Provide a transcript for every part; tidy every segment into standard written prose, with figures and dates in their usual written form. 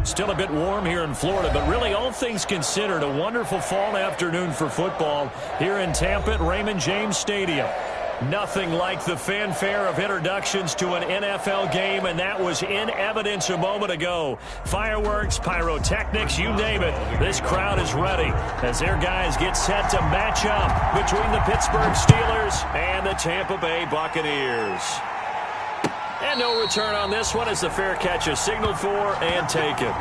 Still a bit warm here in Florida, but really all things considered, a wonderful fall afternoon for football here in Tampa at Raymond James Stadium. Nothing like the fanfare of introductions to an NFL game, and that was in evidence a moment ago. Fireworks, pyrotechnics, you name it. This crowd is ready as their guys get set to match up between the Pittsburgh Steelers and the Tampa Bay Buccaneers. And no return on this one as the fair catch is signaled for and taken.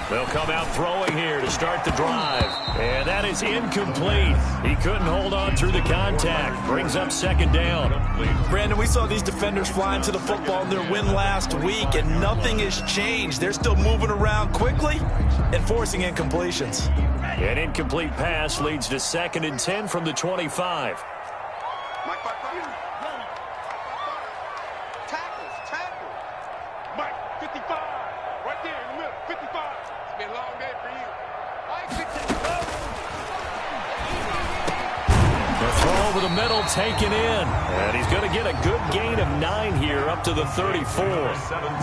They'll come out throwing here to start the drive. And that is incomplete. He couldn't hold on through the contact. Brings up second down. Brandon, we saw these defenders flying to the football in their win last week, and nothing has changed. They're still moving around quickly and forcing incompletions. An incomplete pass leads to 2nd and 10 from the 25. Over the middle, taken in. And he's going to get a good gain of 9 here up to the 34.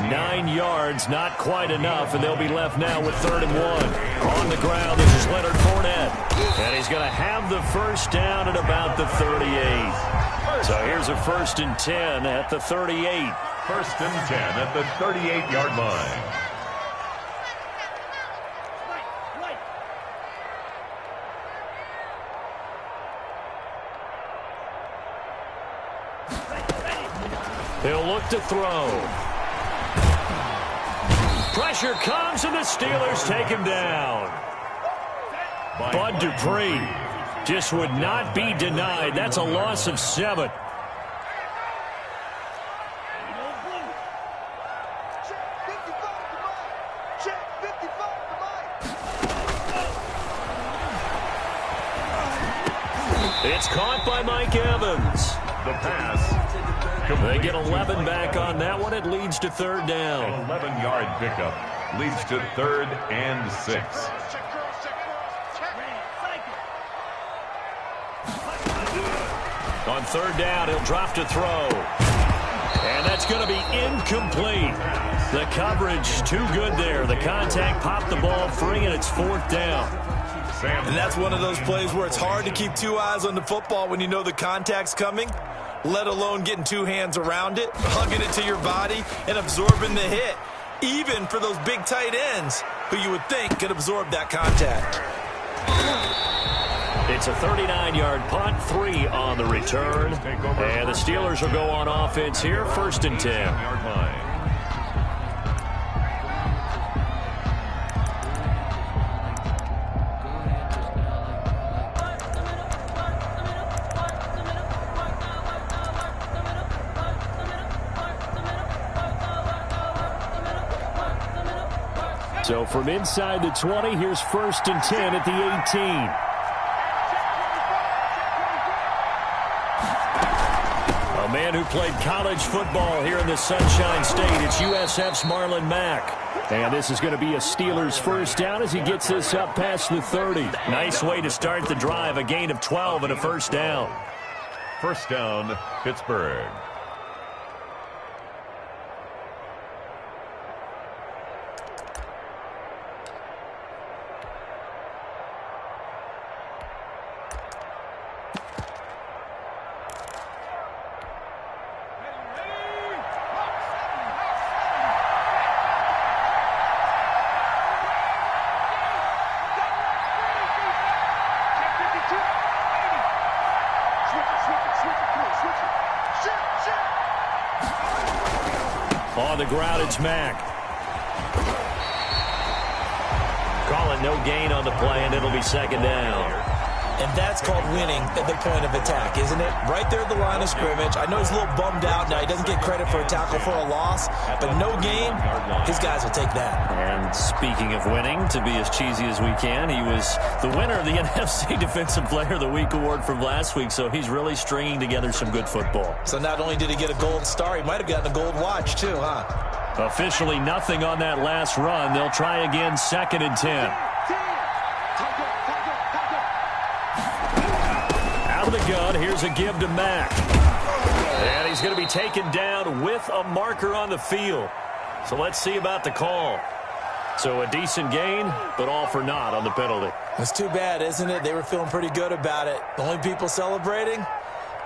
9 yards, not quite enough, and they'll be left now with 3rd and 1. On the ground, this is Leonard Fournette. And he's going to have the first down at about the 38. So here's a 1st and 10 at the 38. 1st and 10 at the 38-yard line. He'll look to throw. Pressure comes, and the Steelers take him down. Bud Dupree just would not be denied. That's a loss of 7. It's caught by Mike Evans. The pass. They get 11 back on that one. It leads to 3rd down. An 11-yard pickup leads to 3rd and 6. On 3rd down, he'll drop to throw. And that's going to be incomplete. The coverage too good there. The contact popped the ball free, and it's 4th down. And that's one of those plays where it's hard to keep 2 eyes on the football when you know the contact's coming, let alone getting 2 hands around it, hugging it to your body, and absorbing the hit, even for those big tight ends who you would think could absorb that contact. It's a 39-yard punt, 3 on the return. And the Steelers will go on offense here, 1st and 10. So from inside the 20, here's 1st and 10 at the 18. A man who played college football here in the Sunshine State. It's USF's Marlon Mack. And this is going to be a Steelers first down as he gets this up past the 30. Nice way to start the drive, a gain of 12 and a 1st down. 1st down, Pittsburgh. On the ground, it's Mack. Calling no gain on the play, and it'll be 2nd down. And that's called winning at the point of attack, isn't it? Right there at the line of scrimmage. I know he's a little bummed out now. He doesn't get credit for a tackle for a loss, but no gain, his guys will take that. And speaking of winning, to be as cheesy as we can, he was the winner of the NFC Defensive Player of the Week award from last week, so he's really stringing together some good football. So not only did he get a gold star, he might have gotten a gold watch too, huh? Officially nothing on that last run. They'll try again, 2nd and 10. Out of the gun, here's a give to Mack. And he's going to be taken down with a marker on the field. So let's see about the call. So a decent gain, but all for naught on the penalty. That's too bad, isn't it? They were feeling pretty good about it. The only people celebrating,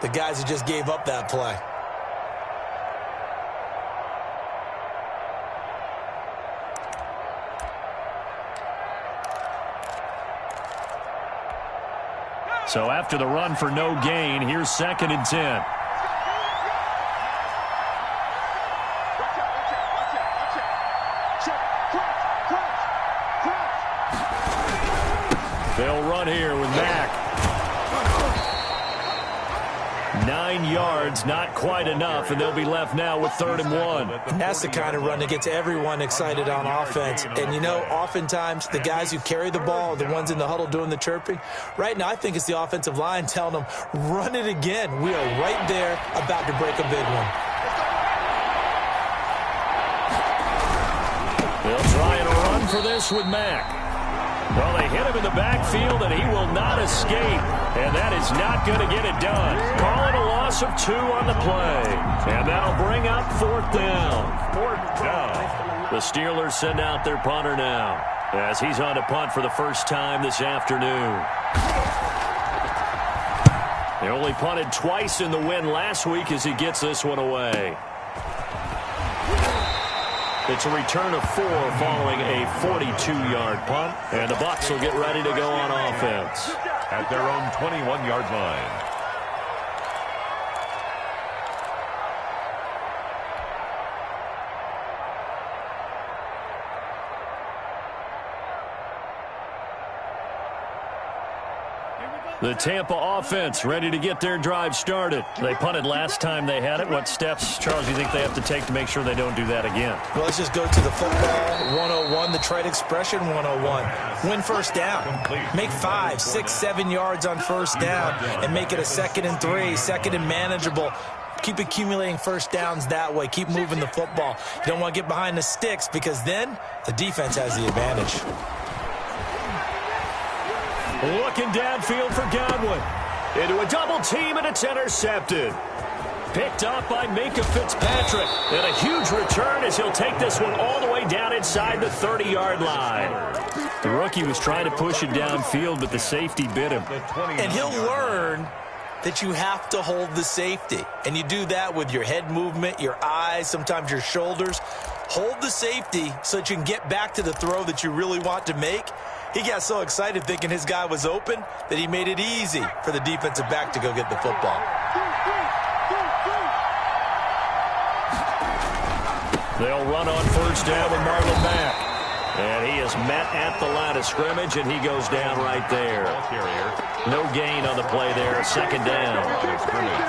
the guys who just gave up that play. So after the run for no gain, here's 2nd and 10. They'll run here with Mack. 9 yards, not quite enough, and they'll be left now with 3rd and 1. And that's the kind of run that gets everyone excited on offense. And, you know, oftentimes the guys who carry the ball are the ones in the huddle doing the chirping. Right now, I think it's the offensive line telling them, run it again. We are right there about to break a big one. They'll try and run for this with Mack. Well, they hit him in the backfield, and he will not escape. And that is not going to get it done. Calling a loss of 2 on the play. And that'll bring up 4th down. 4th down. The Steelers send out their punter now, as he's on to punt for the first time this afternoon. They only punted twice in the win last week as he gets this one away. It's a return of 4 following a 42-yard punt. And the Bucs will get ready to go on offense at their own 21-yard line. The Tampa offense ready to get their drive started. They punted last time they had it. What steps, Charles, do you think they have to take to make sure they don't do that again? Well, let's just go to the football 101, the trade expression 101. Win first down. Make 5, 6, 7 yards on first down and make it a 2nd and 3, 2nd and manageable. Keep accumulating first downs that way. Keep moving the football. You don't want to get behind the sticks because then the defense has the advantage. Looking downfield for Godwin. Into a double team, and it's intercepted. Picked up by Minka Fitzpatrick. And a huge return as he'll take this one all the way down inside the 30-yard line. The rookie was trying to push it downfield, but the safety bit him. And he'll learn that you have to hold the safety. And you do that with your head movement, your eyes, sometimes your shoulders. Hold the safety so that you can get back to the throw that you really want to make. He got so excited thinking his guy was open that he made it easy for the defensive back to go get the football. They'll run on first down with Marlon Mack. And he is met at the line of scrimmage, and he goes down right there. No gain on the play there, 2nd down.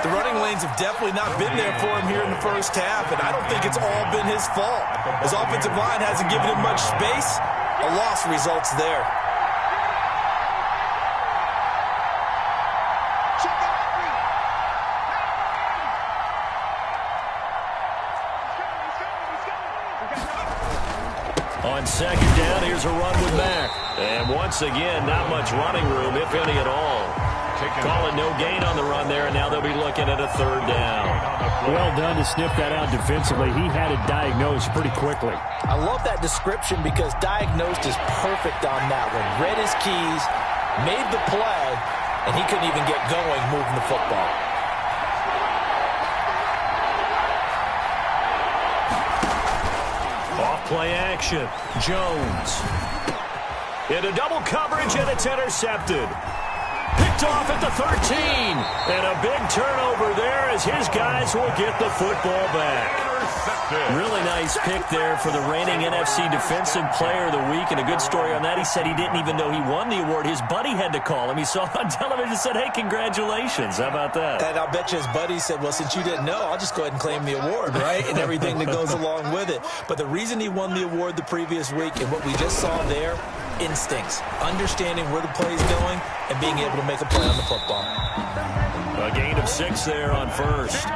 The running lanes have definitely not been there for him here in the first half, and I don't think it's all been his fault. His offensive line hasn't given him much space. A loss results there. On 2nd down, here's a run with Mack. And once again, not much running room, if any at all. Calling no gain on the run there, and now they'll be looking at a 3rd down. Well done to sniff that out defensively. He had it diagnosed pretty quickly. I love that description because diagnosed is perfect on that one. Read his keys, made the play, and he couldn't even get going moving the football. Off-play action. Jones. Into double coverage, and it's intercepted. Picked off at the 13. And a big turnover there as his guys will get the football back. intercepted. Really nice pick there for the reigning NFC Defensive Player of the Week, and a good story on that. He said he didn't even know he won the award. His buddy had to call him. He saw it on television and said, hey, congratulations. How about that? And I'll bet you his buddy said, well, since you didn't know, I'll just go ahead and claim the award, right? And everything that goes along with it. But the reason he won the award the previous week and what we just saw there, instincts, understanding where the play is going and being able to make a play on the football. A gain of 6 there on first.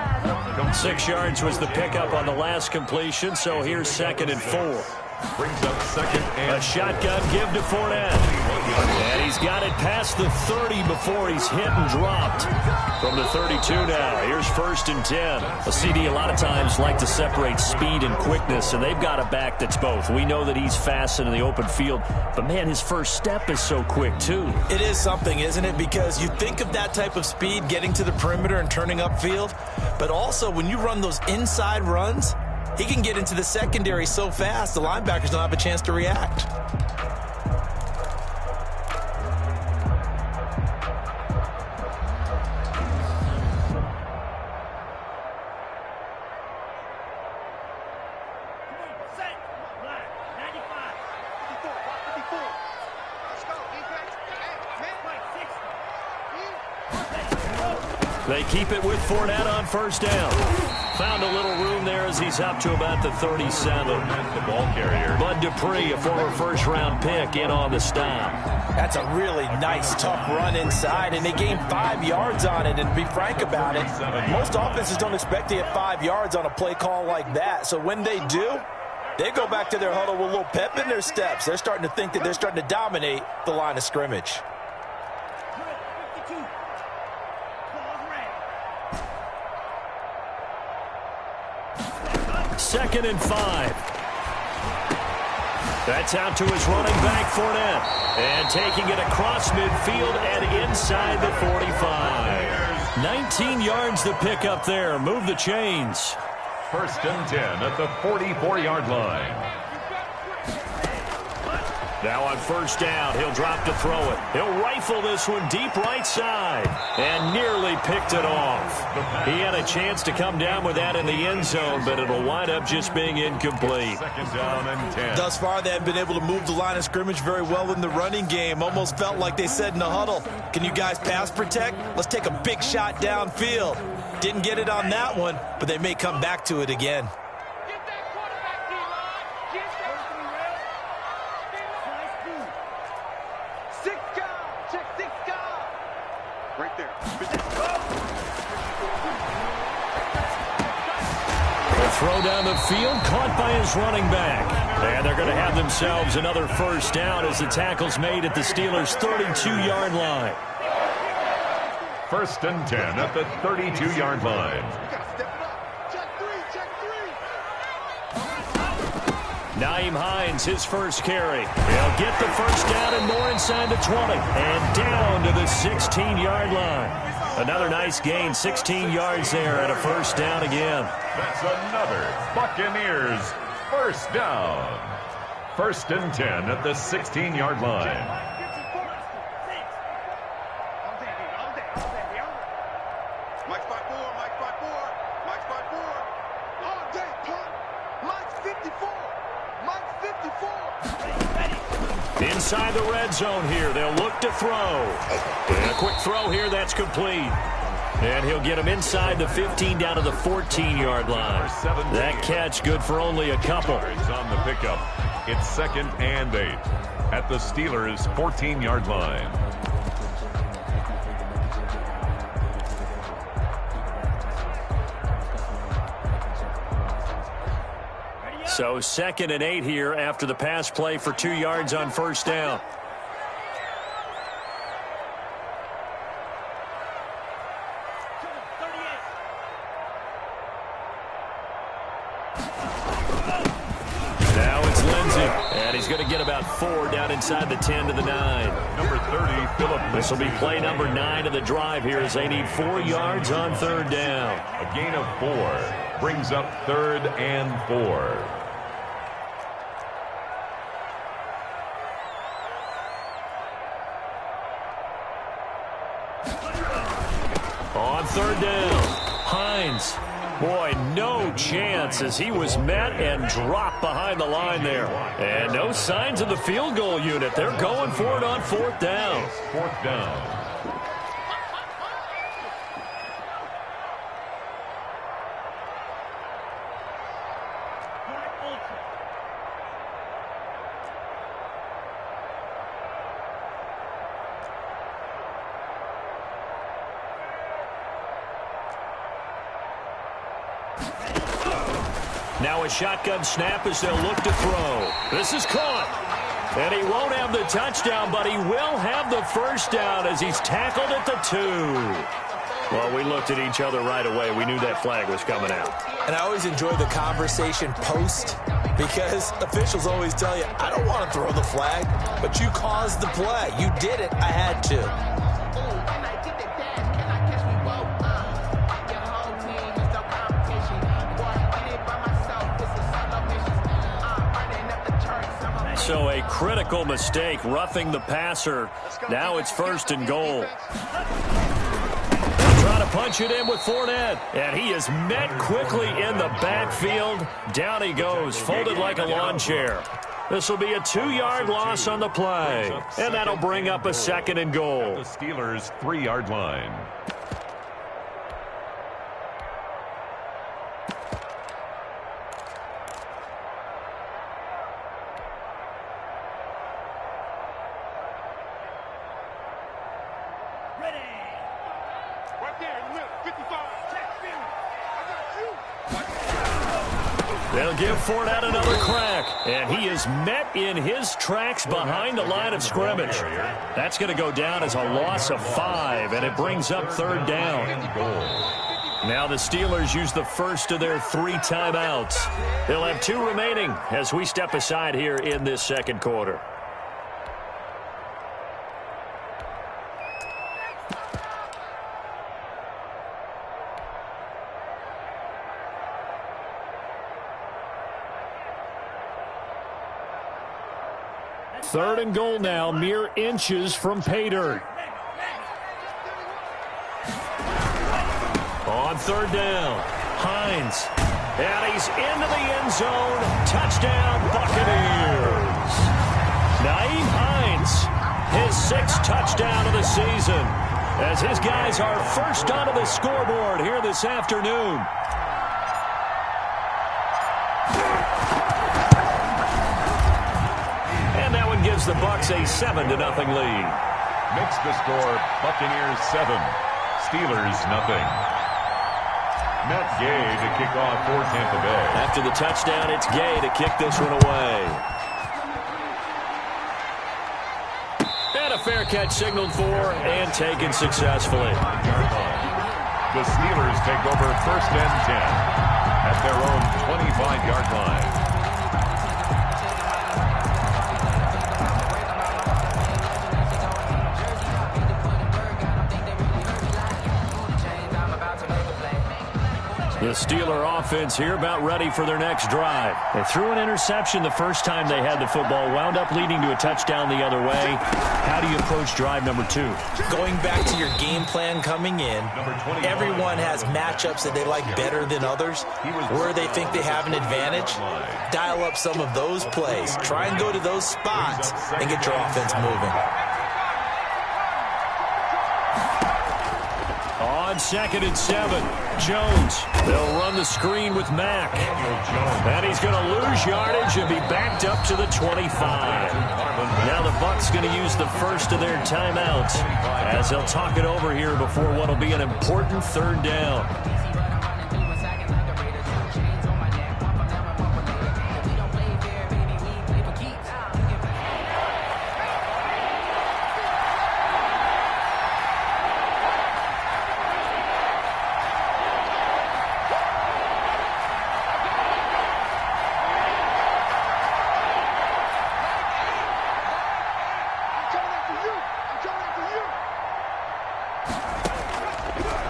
6 yards was the pickup on the last completion, so here's 2nd and 4. Brings up 2nd and A shotgun give to Fournette. And he's got it past the 30 before he's hit and dropped. From the 32 now, here's 1st and 10. A CD a lot of times like to separate speed and quickness, and they've got a back that's both. We know that he's fast in the open field, but man, his first step is so quick too. It is something, isn't it? Because you think of that type of speed getting to the perimeter and turning upfield, but also when you run those inside runs, he can get into the secondary so fast, the linebackers don't have a chance to react. They keep it with Fournette on first down. Found a little room there as he's up to about the 37. the ball carrier. Bud Dupree, a former first-round pick, in on the stop. That's a really nice, tough run inside, and they gained 5 yards on it. And to be frank about it, most offenses don't expect to get 5 yards on a play call like that. So when they do, they go back to their huddle with a little pep in their steps. They're starting to think that they're starting to dominate the line of scrimmage. Second and 5. That's out to his running back, Fournette. And taking it across midfield and inside the 45. 19 yards to pick up there. Move the chains. 1st and 10 at the 44-yard line. Now on first down, he'll drop to throw it. He'll rifle this one deep right side and nearly picked it off. He had a chance to come down with that in the end zone, but it'll wind up just being incomplete. 2nd down and 10. Thus far, they have been able to move the line of scrimmage very well in the running game. Almost felt like they said in the huddle, can you guys pass protect? Let's take a big shot downfield. Didn't get it on that one, but they may come back to it again. Throw down the field, caught by his running back. And they're going to have themselves another first down as the tackle's made at the Steelers' 32-yard line. 1st and 10 at the 32-yard line. Naeem Hines, his first carry. He'll get the first down and more inside the 20. And down to the 16-yard line. Another nice gain, 16 yards there and a first down again. That's another Buccaneers first down. 1st and 10 at the 16-yard line. Mike's 5-4, Mike's 5-4, Mike's 5-4. All day, punt. Mike's 54, Mike's 54. Inside the red zone here, they'll look to throw. And a quick throw here, that's complete. And he'll get him inside the 15 down to the 14-yard line. That catch good for only a couple. On the pickup, it's 2nd and 8 at the Steelers' 14-yard line. So 2nd and 8 here after the pass play for 2 yards on first down. Now it's Lindsey, and he's going to get about 4 down inside the 10 to the 9. Number 30, Phillip. This will be play number 9 of the drive here as they need 4 yards on third down. A gain of 4 brings up 3rd and 4. On third down, Hines. Boy, no chance as he was met and dropped behind the line there. And no signs of the field goal unit. They're going for it on 4th down. 4th down. Now a shotgun snap as they'll look to throw. This is caught. And he won't have the touchdown, but he will have the first down as he's tackled at the 2. Well, we looked at each other right away. We knew that flag was coming out. And I always enjoy the conversation post because officials always tell you, I don't want to throw the flag, but you caused the play. You did it. I had to. So a critical mistake, roughing the passer. Now it's 1st and goal. Trying to punch it in with Fournette. And he is met quickly in the backfield. Down he goes, folded like a lawn chair. This will be a 2-yard loss on the play. And that'll bring up a 2nd and goal. The Steelers' 3-yard line. They'll give Fournette another crack, and he is met in his tracks behind the line of scrimmage. That's going to go down as a loss of 5, and it brings up 3rd down. Now the Steelers use the first of their 3 timeouts. They'll have 2 remaining as we step aside here in this 2nd quarter. Third and goal now, mere inches from pay dirt. On 3rd down, Hines. And he's into the end zone. Touchdown, Buccaneers. Nyheim Hines, his 6th touchdown of the season, as his guys are first onto the scoreboard here this afternoon. Gives the Bucs a 7-0 lead. Makes the score Buccaneers 7, Steelers 0. Matt Gay to kick off for Tampa Bay. After the touchdown, it's Gay to kick this one away. And a fair catch signaled for and taken successfully. The Steelers take over 1st and 10 at their own 25-yard line. The Steeler offense here about ready for their next drive. They threw an interception the first time they had the football, wound up leading to a touchdown the other way. How do you approach drive number 2? Going back to your game plan coming in, everyone has matchups that they like better than others, where they think they have an advantage. Dial up some of those plays. Try and go to those spots and get your offense moving. On 2nd and 7, Jones. They'll run the screen with Mack. And he's going to lose yardage and be backed up to the 25. Now the Bucs going to use the first of their timeouts as they'll talk it over here before what will be an important 3rd down.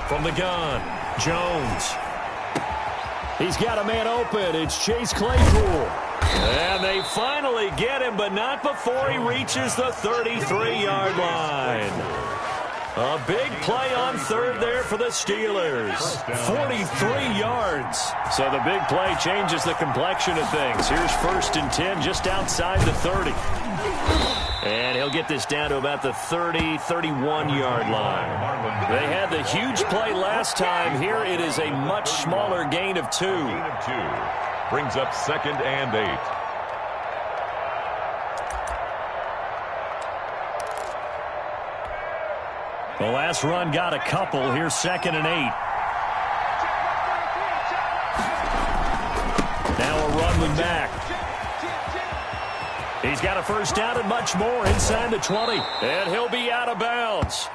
From the gun, Jones. He's got a man open. It's Chase Claypool. And they finally get him, but not before he reaches the 33-yard line. A big play on third there for the Steelers. 43 yards. So the big play changes the complexion of things. Here's 1st and 10 just outside the 30. And he'll get this down to about the 30, 31-yard line. They had the huge play last time. Here it is a much smaller gain of 2. Brings up 2nd and 8. The last run got a couple. Here's 2nd and 8. Now a run with Mack. He's got a first down and much more inside the 20. And he'll be out of bounds.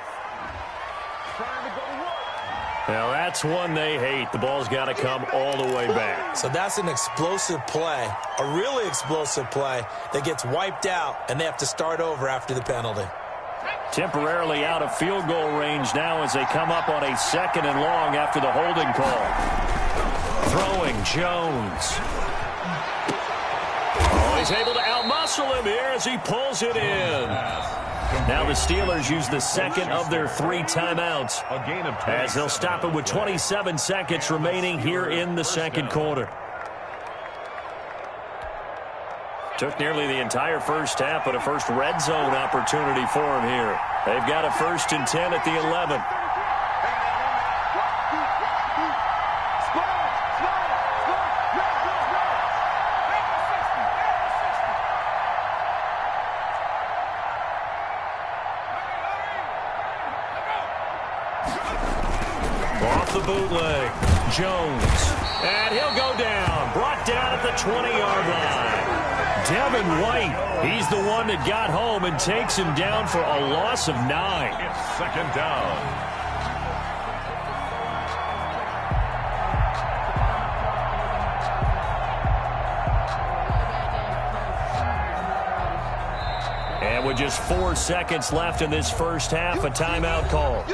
Now that's one they hate. The ball's got to come all the way back. So that's an explosive play, a really explosive play that gets wiped out, and they have to start over after the penalty. Temporarily out of field goal range now as they come up on a 2nd and long after the holding call. Throwing Jones. Oh, he's able to outmuscle him here as he pulls it in. Now the Steelers use the 2nd of their 3 timeouts as they'll stop it with 27 seconds remaining here in the 2nd quarter. Took nearly the entire first half, but a first red zone opportunity for him here. They've got a 1st and 10 at the 11. Off the bootleg, Jones. And he'll go down. Brought down at the 20-yard line. Devin White, he's the one that got home and takes him down for a loss of 9. It's 2nd down. And with just 4 seconds left in this first half, a timeout call.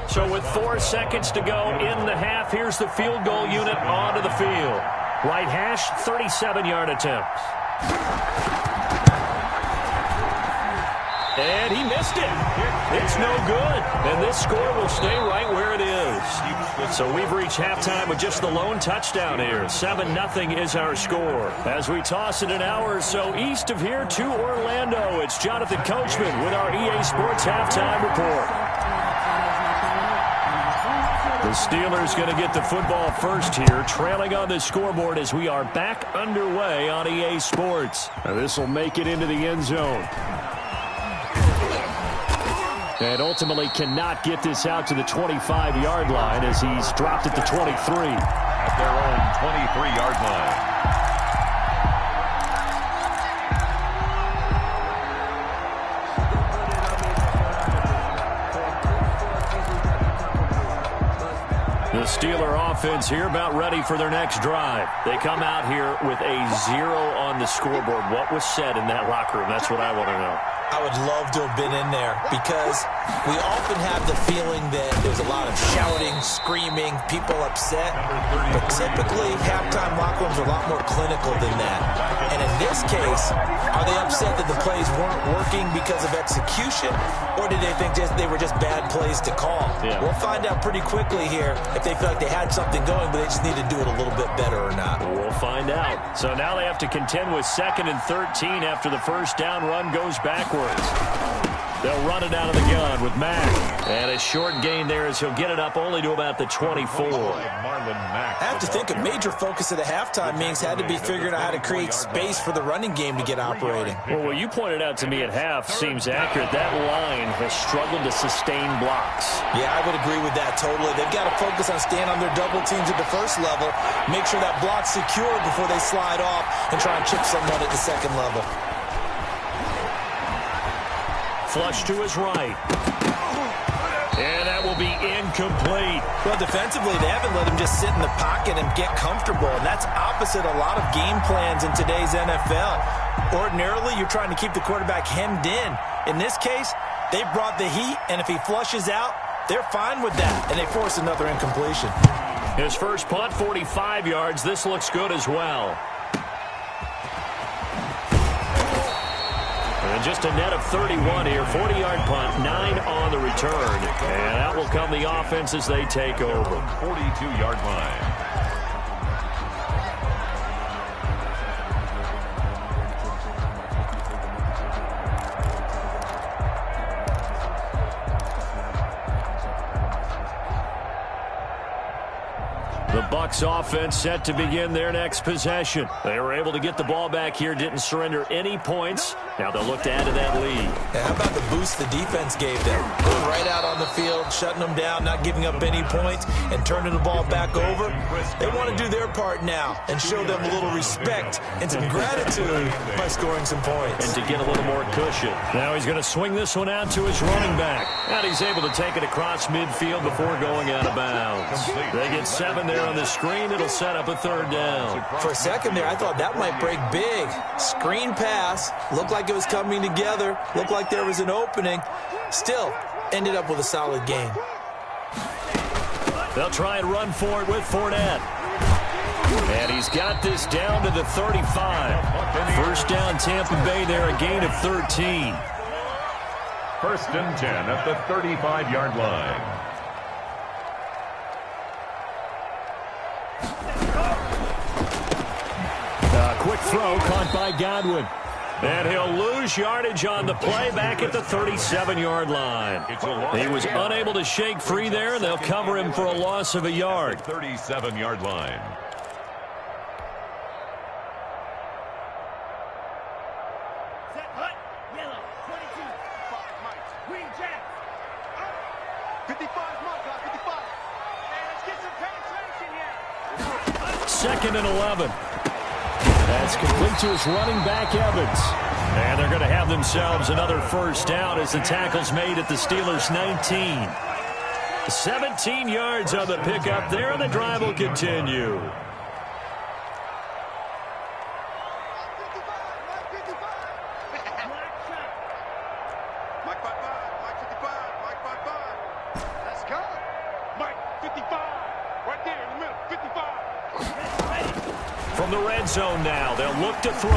So with 4 seconds to go in the half, here's the field goal unit onto the field. Right hash, 37-yard attempt. And he missed it. It's no good. And this score will stay right where it is. So we've reached halftime with just the lone touchdown here. 7-0 is our score. As we toss it an hour or so east of here to Orlando, it's Jonathan Coachman with our EA Sports Halftime Report. The Steelers going to get the football first here, trailing on the scoreboard as we are back underway on EA Sports. Now this will make it into the end zone. And ultimately cannot get this out to the 25-yard line as he's dropped at the 23. At their own 23-yard line. The Steeler offense here about ready for their next drive. They come out here with a 0 on the scoreboard. What was said in that locker room? That's what I want to know. I would love to have been in there because we often have the feeling that there's a lot of shouting, screaming, people upset. But typically, halftime locker rooms are a lot more clinical than that. And in this case, are they upset that the plays weren't working because of execution? Or did they think they were just bad plays to call? Yeah. We'll find out pretty quickly here if they feel like they had something going, but they just need to do it a little bit better or not. We'll find out. So now they have to contend with 2nd and 13 after the first down run goes backwards. They'll run it out of the gun with Mack. And a short gain there as he'll get it up only to about the 24. I have to think a major focus of the halftime meetings had to be figuring out how to create space for the running game to get operating. Well, what you pointed out to me at half seems accurate. That line has struggled to sustain blocks. Yeah, I would agree with that totally. They've got to focus on staying on their double teams at the first level, make sure that block's secure before they slide off and try and chip someone at the second level. Flush to his right. And that will be incomplete. Well, defensively, they haven't let him just sit in the pocket and get comfortable, and that's opposite a lot of game plans in today's NFL. Ordinarily, you're trying to keep the quarterback hemmed in. In this case, they brought the heat, and if he flushes out, they're fine with that, and they force another incompletion. His first punt, 45 yards. This looks good as well. And just a net of 31 here. 40-yard punt, 9 on the return. And out will come the offense as they take over. 42-yard line. The Bucs offense set to begin their next possession. They were able to get the ball back here, didn't surrender any points. Now they'll look to add to that lead. Yeah, how about the boost the defense gave them? Going right out on the field, shutting them down, not giving up any points, and turning the ball back over. They want to do their part now and show them a little respect and some gratitude by scoring some points. And to get a little more cushion. Now he's going to swing this one out to his running back. And he's able to take it across midfield before going out of bounds. They get 7 there on the screen. It'll set up a third down. For a second there, I thought that might break big. Screen pass. Looked like it was coming together. Looked like there was an opening. Still, ended up with a solid game. They'll try and run for it with Fournette. And he's got this down to the 35. First down, Tampa Bay there, a gain of 13. First and 10 at the 35-yard line. Quick throw caught by Godwin. And he'll lose yardage on the play back at the 37-yard line. He was unable to shake free there, and they'll cover him for a loss of a yard. 37-yard line. Set, hut, yellow, 22. 5, Mike. Green Jack. 55, Mike, 55. Hey, let's get some penetration here. Second and 11. That's complete to his running back, Evans. And they're going to have themselves another first down as the tackle's made at the Steelers' 19. 17 yards on the pickup there, and the drive will continue. Mike 55, Mike 55, Mike 55. Let's go. Mike 55. Right there in the middle, 55. From the red zone now, they'll look to throw.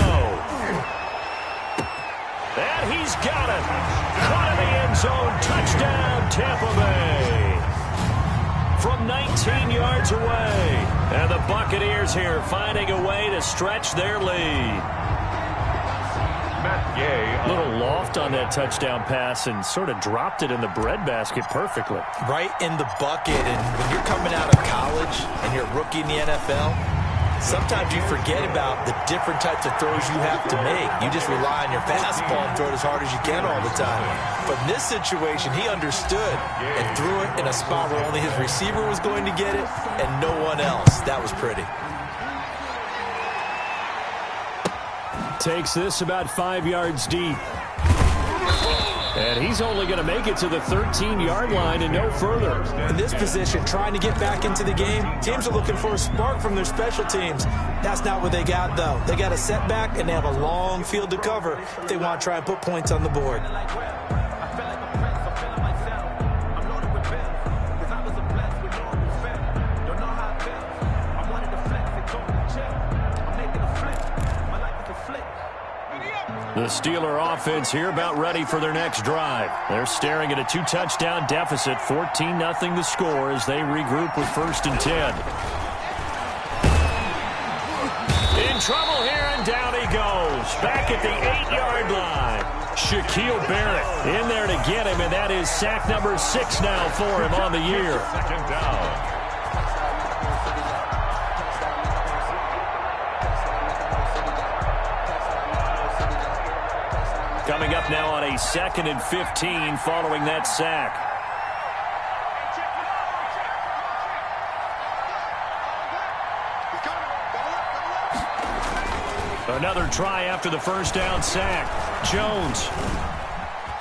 And he's got it. Caught in the end zone. Touchdown, Tampa Bay. From 19 yards away. And the Buccaneers here finding a way to stretch their lead. Matt Gay. Little loft on that touchdown pass and sort of dropped it in the breadbasket perfectly. Right in the bucket. And when you're coming out of college and you're a rookie in the NFL, sometimes you forget about the different types of throws you have to make. You just rely on your fastball and throw it as hard as you can all the time. But in this situation, he understood and threw it in a spot where only his receiver was going to get it and no one else. That was pretty. Takes this about 5 yards deep. And he's only going to make it to the 13-yard line and no further. In this position, trying to get back into the game, teams are looking for a spark from their special teams. That's not what they got, though. They got a setback, and they have a long field to cover if they want to try and put points on the board. The Steeler offense here about ready for their next drive. They're staring at a 2-touchdown deficit, 14-0 the score as they regroup with 1st and 10. In trouble here, and down he goes. Back at the 8-yard line. Shaquille Barrett in there to get him, and that is sack number 6 now for him on the year. Second down. Coming up now on a 2nd and 15 following that sack. Another try after the first down sack. Jones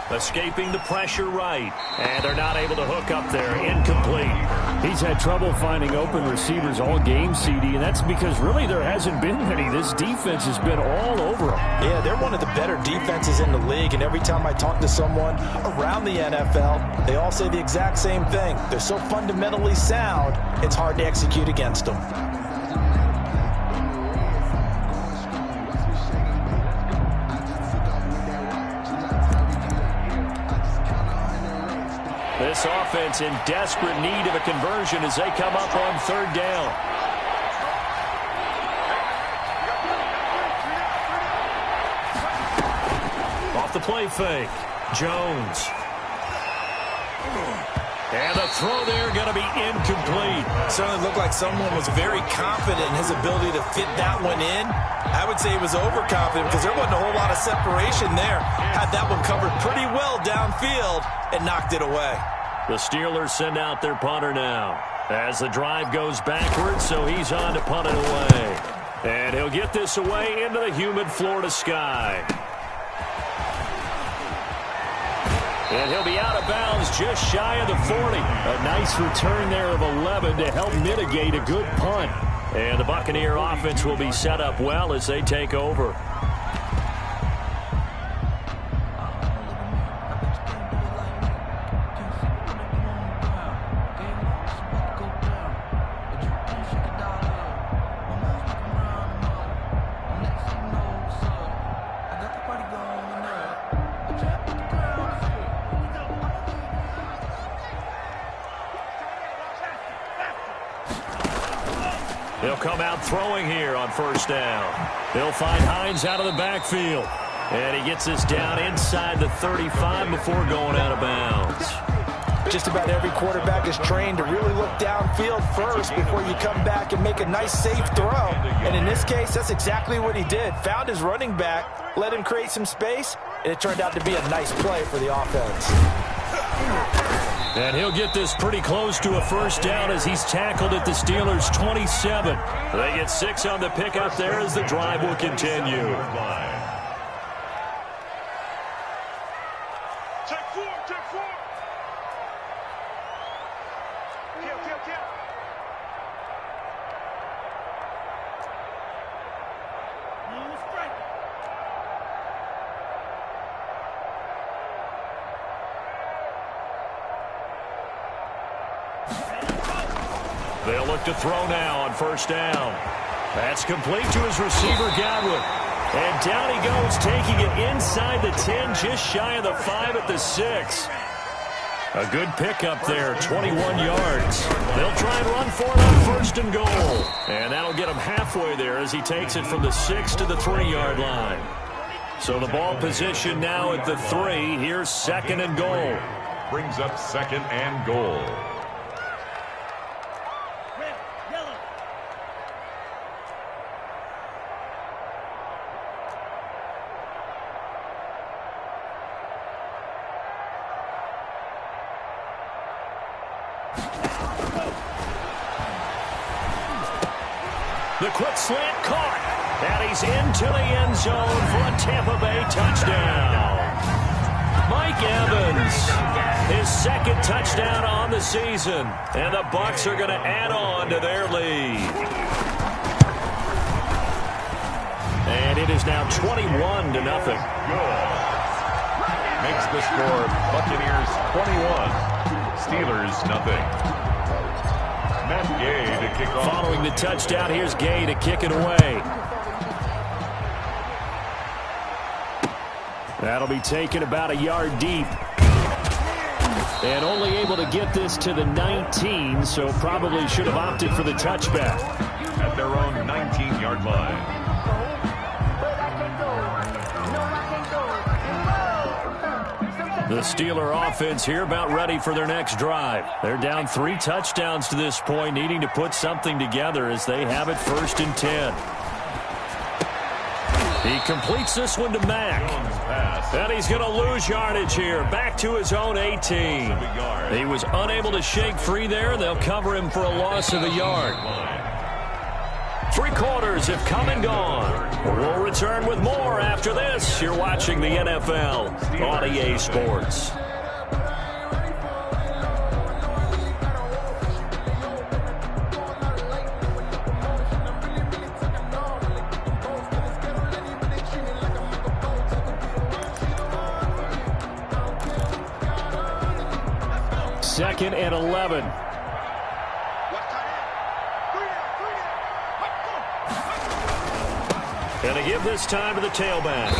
escaping the pressure right. And they're not able to hook up there. Incomplete. He's had trouble finding open receivers all game, CD, and that's because really there hasn't been many. This defense has been all over him. Yeah, they're one of the better defenses in the league, and every time I talk to someone around the NFL, they all say the exact same thing. They're so fundamentally sound, it's hard to execute against them. This offense in desperate need of a conversion as they come up on third down. Off the play fake. Jones. And the throw there going to be incomplete. Certainly looked like someone was very confident in his ability to fit that one in. I would say he was overconfident because there wasn't a whole lot of separation there. Had that one covered pretty well downfield and knocked it away. The Steelers send out their punter now as the drive goes backwards, so he's on to punt it away. And he'll get this away into the humid Florida sky. And he'll be out of bounds just shy of the 40. A nice return there of 11 to help mitigate a good punt. And the Buccaneer offense will be set up well as they take over. He'll come out throwing here on first down. They'll find Hines out of the backfield. And he gets this down inside the 35 before going out of bounds. Just about every quarterback is trained to really look downfield first before you come back and make a nice, safe throw. And in this case, that's exactly what he did. Found his running back, let him create some space, and it turned out to be a nice play for the offense. And he'll get this pretty close to a first down as he's tackled at the Steelers' 27. They get 6 on the pickup there as the drive will continue. Take 4, take 4. Kill. They'll look to throw now on first down. That's complete to his receiver, Godwin. And down he goes, taking it inside the 10, just shy of the 5 at the 6. A good pickup there, 21 yards. They'll try and run for it on first and goal. And that'll get him halfway there as he takes it from the 6 to the 3-yard line. So the ball position now at the 3. Here's second and goal. Brings up second and goal. The quick slant caught. And he's into the end zone for a Tampa Bay touchdown. Mike Evans, his second touchdown on the season. And the Bucs are going to add on to their lead. And it is now 21-0. Makes the score Buccaneers 21, Steelers nothing. Matt Gay to kick off. Following the touchdown, here's Gay to kick it away. That'll be taken about a yard deep. And only able to get this to the 19, so probably should have opted for the touchback. At their own 19-yard line. The Steeler offense here about ready for their next drive. They're down 3 touchdowns to this point, needing to put something together as they have it first and 10. He completes this one to Mack. And he's going to lose yardage here. Back to his own 18. He was unable to shake free there. They'll cover him for a loss of a yard. 3 quarters have come and gone. We'll return with more after this. You're watching the NFL on EA Sports. Second and 11. And they give this time to the tailback.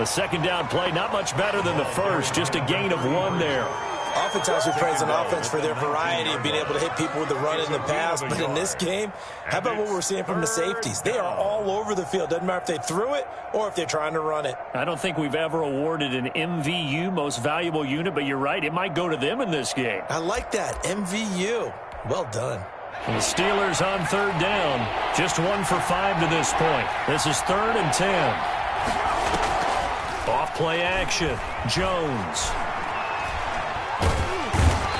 The second down play, not much better than the first, just a gain of 1 there. Oftentimes we praise an offense for their variety of being able to hit people with the run in the pass, but in this game, how about what we're seeing from the safeties? They are all over the field. Doesn't matter if they threw it or if they're trying to run it. I don't think we've ever awarded an MVU, most valuable unit, but you're right, it might go to them in this game. I like that, MVU. Well done. And the Steelers on third down, just 1 for 5 to this point. This is 3rd and 10. Off play action, Jones.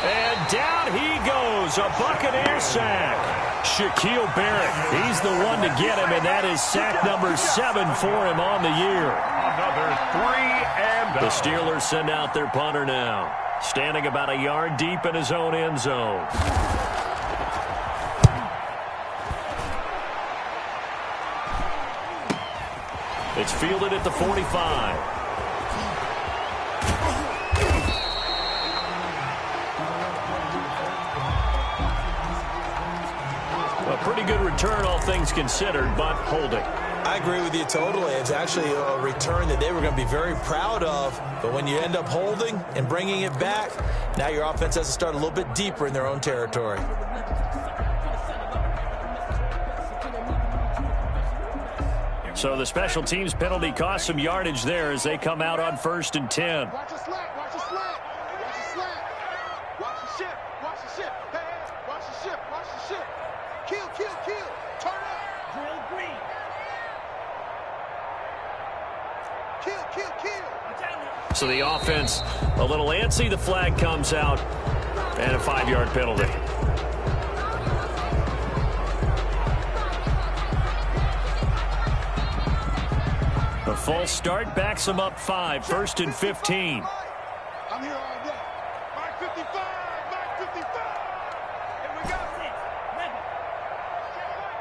And down he goes, a Buccaneer sack. Shaquille Barrett, he's the one to get him, and that is sack number 7 for him on the year. Another 3 and The Steelers send out their punter now, standing about a yard deep in his own end zone. It's fielded at the 45. A pretty good return, all things considered, but holding. I agree with you totally. It's actually a return that they were going to be very proud of. But when you end up holding and bringing it back, now your offense has to start a little bit deeper in their own territory. So the special teams penalty cost some yardage there as they come out on 1st and 10. Watch the slack, watch the slack, watch the slack. Watch the ship, watch the ship. Hey, hey, watch the ship, watch the ship. Kill, kill, kill. Turn up. Drill green. Kill, kill, kill. So the offense a little antsy. The flag comes out and a 5-yard penalty. A false start backs them up 5, 1st and 15. I'm here all day. Mark 55, Mark 55. Here we go.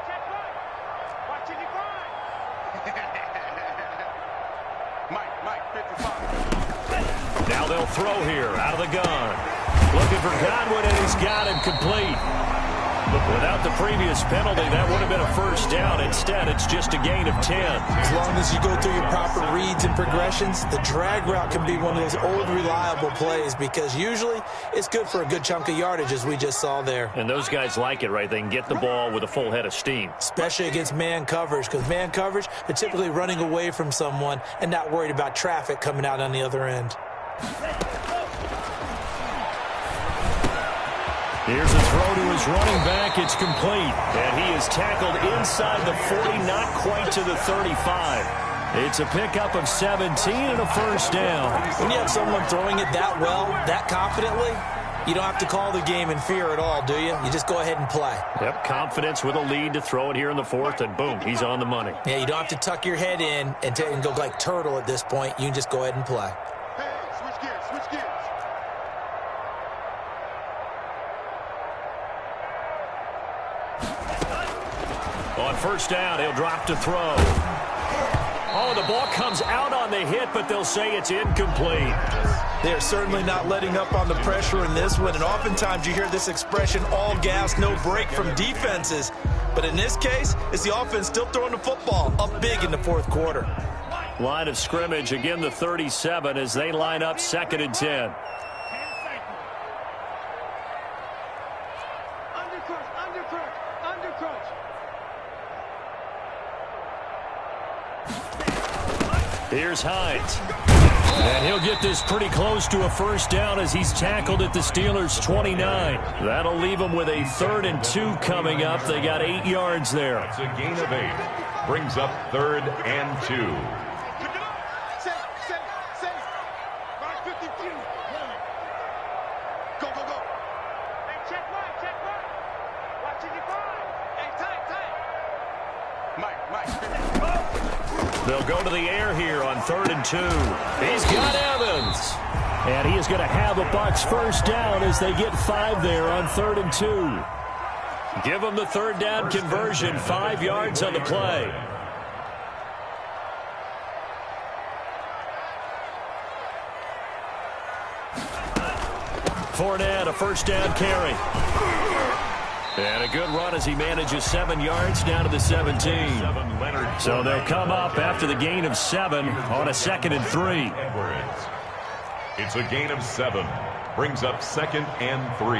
Check right. Watching you grind. Mike, 55. Now they'll throw here out of the gun. Looking for Godwin, and he's got him complete. Without the previous penalty, that would have been a 1st down. Instead, it's just a gain of 10. As long as you go through your proper reads and progressions, the drag route can be one of those old reliable plays because usually it's good for a good chunk of yardage, as we just saw there. And those guys like it, right? They can get the ball with a full head of steam. Especially against man coverage, because man coverage, they're typically running away from someone and not worried about traffic coming out on the other end. Here's a throw to his running back. It's complete. And he is tackled inside the 40, not quite to the 35. It's a pickup of 17 and a 1st down. When you have someone throwing it that well, that confidently, you don't have to call the game in fear at all, do you? You just go ahead and play. Yep, confidence with a lead to throw it here in the 4th, and boom, he's on the money. Yeah, you don't have to tuck your head in and go like turtle at this point. You can just go ahead and play. Hey, switch gears, switch gears. On 1st down, he'll drop to throw. Oh, the ball comes out on the hit, but they'll say it's incomplete. They're certainly not letting up on the pressure in this one, and oftentimes you hear this expression, all gas, no break from defenses. But in this case, it's the offense still throwing the football up big in the 4th quarter. Line of scrimmage, again the 37 as they line up 2nd and 10. Here's Hines. And he'll get this pretty close to a 1st down as he's tackled at the Steelers' 29. That'll leave them with a 3rd and 2 coming up. They got 8 yards there. That's a gain of 8. Brings up 3rd and 2. Safe. Mark 52. Go. Hey, check right. Watching you grind. Hey, tight. Mike. They'll go to the air here on 3rd and 2. He's got Evans. And he is going to have a Bucs 1st down as they get 5 there on 3rd and 2. Give them the 3rd down conversion, 5 yards on the play. Fournette, a 1st down carry. And a good run as he manages 7 yards down to the 17. So they'll come up after the gain of 7 on a 2nd and 3. It's a gain of 7. Brings up 2nd and 3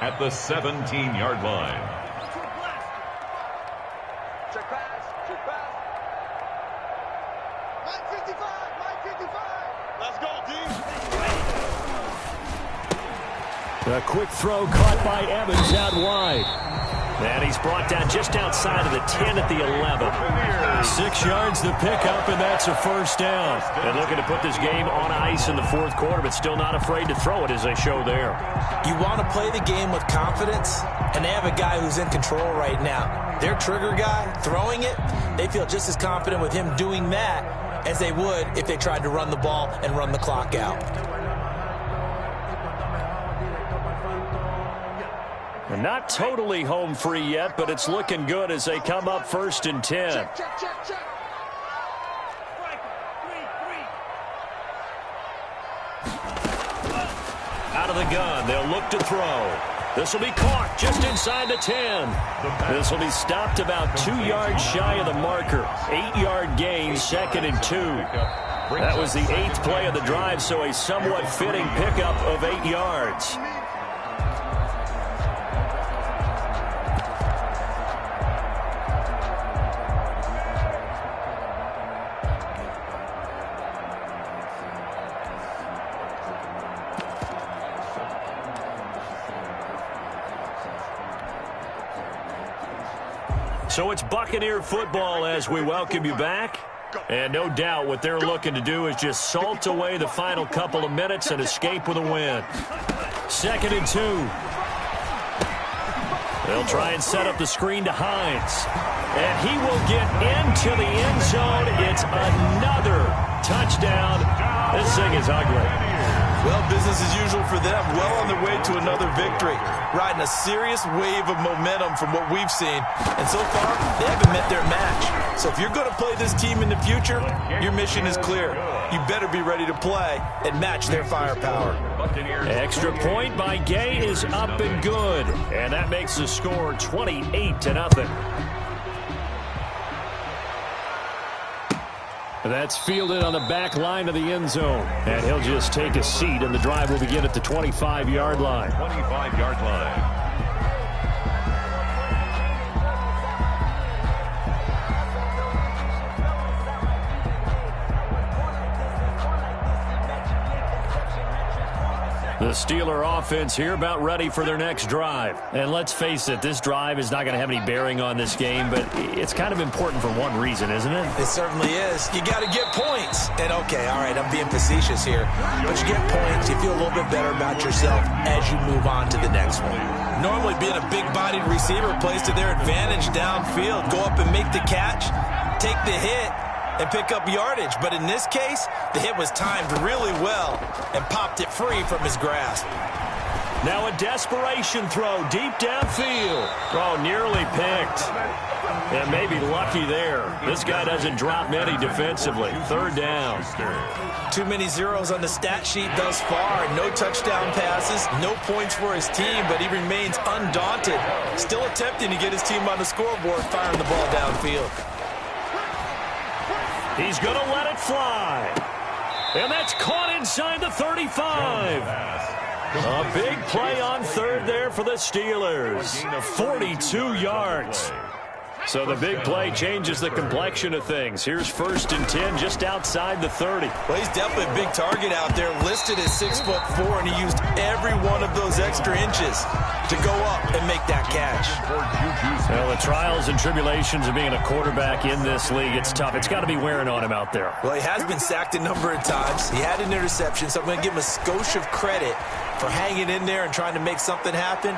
at the 17-yard line. Check pass. Check pass. Mike 55. Mike 55. Let's go, D. A quick throw caught by Evans out wide. And he's brought down just outside of the 10 at the 11. 6 yards the pickup, and that's a first down. And looking to put this game on ice in the 4th quarter, but still not afraid to throw it as they show there. You want to play the game with confidence, and they have a guy who's in control right now. Their trigger guy, throwing it, they feel just as confident with him doing that as they would if they tried to run the ball and run the clock out. And not totally home free yet, but it's looking good as they come up 1st and 10. Check, check, check, check. Out of the gun, they'll look to throw. This will be caught just inside the 10. This will be stopped about 2 yards shy of the marker. 8-yard gain, 2nd and 2. That was the 8th play of the drive, so a somewhat fitting pickup of 8 yards. So it's Buccaneer football as we welcome you back. And no doubt what they're looking to do is just salt away the final couple of minutes and escape with a win. 2nd and 2. They'll try and set up the screen to Hines. And he will get into the end zone. It's another touchdown. This thing is ugly. Well, business as usual for them. Well on their way to another victory. Riding a serious wave of momentum from what we've seen. And so far, they haven't met their match. So if you're going to play this team in the future, your mission is clear. You better be ready to play and match their firepower. Extra point by Gay is up and good. And that makes the score 28-0. That's fielded on the back line of the end zone. And he'll just take a seat, and the drive will begin at the 25-yard line. 25-yard line. The Steeler offense here about ready for their next drive. And let's face it, this drive is not going to have any bearing on this game, but it's kind of important for one reason, isn't it? It certainly is. You got to get points. And okay, all right, I'm being facetious here. But you get points, you feel a little bit better about yourself as you move on to the next one. Normally being a big-bodied receiver plays to their advantage downfield. Go up and make the catch, take the hit, and pick up yardage. But in this case, the hit was timed really well and popped it free from his grasp. Now a desperation throw deep downfield. Oh, nearly picked. And maybe lucky there. This guy doesn't drop many defensively. 3rd down. Too many zeros on the stat sheet thus far. No touchdown passes, no points for his team, but he remains undaunted. Still attempting to get his team on the scoreboard, firing the ball downfield. He's going to let it fly. And that's caught inside the 35. A big play on 3rd there for the Steelers. 42 yards. So the big play changes the complexion of things. Here's 1st and 10 just outside the 30. Well, he's definitely a big target out there, listed as 6'4", and he used every one of those extra inches to go up and make that catch. Well, the trials and tribulations of being a quarterback in this league, it's tough. It's got to be wearing on him out there. Well, he has been sacked a number of times. He had an interception, so I'm going to give him a skosh of credit for hanging in there and trying to make something happen,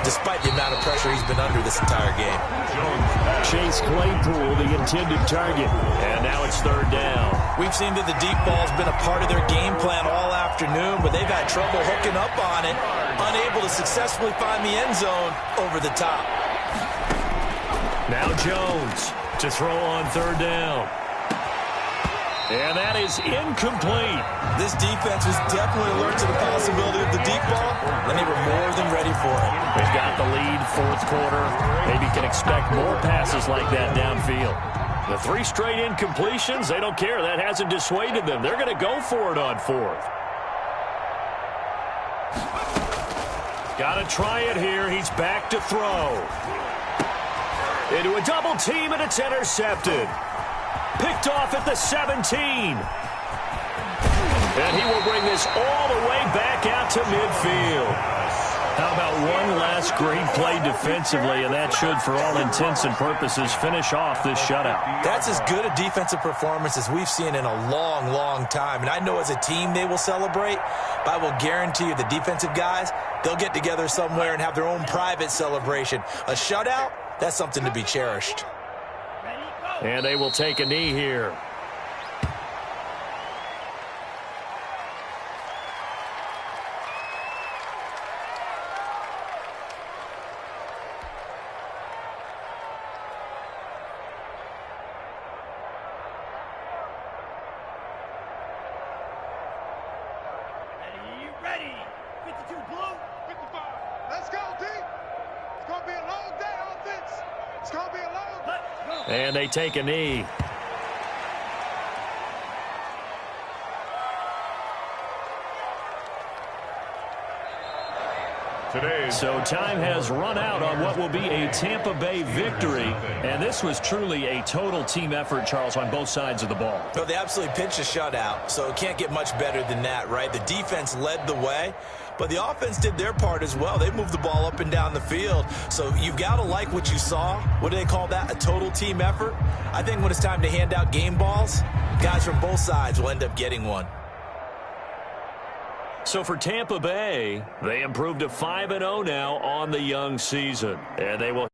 despite the amount of pressure he's been under this entire game. Chase Claypool, the intended target. And now it's 3rd down. We've seen that the deep ball's been a part of their game plan all afternoon, but they've had trouble hooking up on it, unable to successfully find the end zone over the top. Now Jones to throw on 3rd down. And that is incomplete. This defense was definitely alert to the possibility of the deep ball, and they were more than ready for it. They've got the lead, fourth quarter. Maybe can expect more passes like that downfield. The 3 straight incompletions, they don't care. That hasn't dissuaded them. They're going to go for it on fourth. Got to try it here. He's back to throw. Into a double team, and it's intercepted. Picked off at the 17. And he will bring this all the way back out to midfield. How about one last great play defensively, and that should, for all intents and purposes, finish off this shutout. That's as good a defensive performance as we've seen in a long, long time. And I know as a team they will celebrate, but I will guarantee you the defensive guys, they'll get together somewhere and have their own private celebration. A shutout, that's something to be cherished. And they will take a knee here. Ready. 52 blue. 55. Let's go, D. It's going to be a long day, offense. It's going to be a long day. And they take a knee. So time has run out on what will be a Tampa Bay victory. And this was truly a total team effort, Charles, on both sides of the ball. No, they absolutely pitched a shutout, so it can't get much better than that, right? The defense led the way, but the offense did their part as well. They moved the ball up and down the field. So you've got to like what you saw. What do they call that? A total team effort? I think when it's time to hand out game balls, guys from both sides will end up getting one. So for Tampa Bay, they improved to 5-0 now on the young season. And they will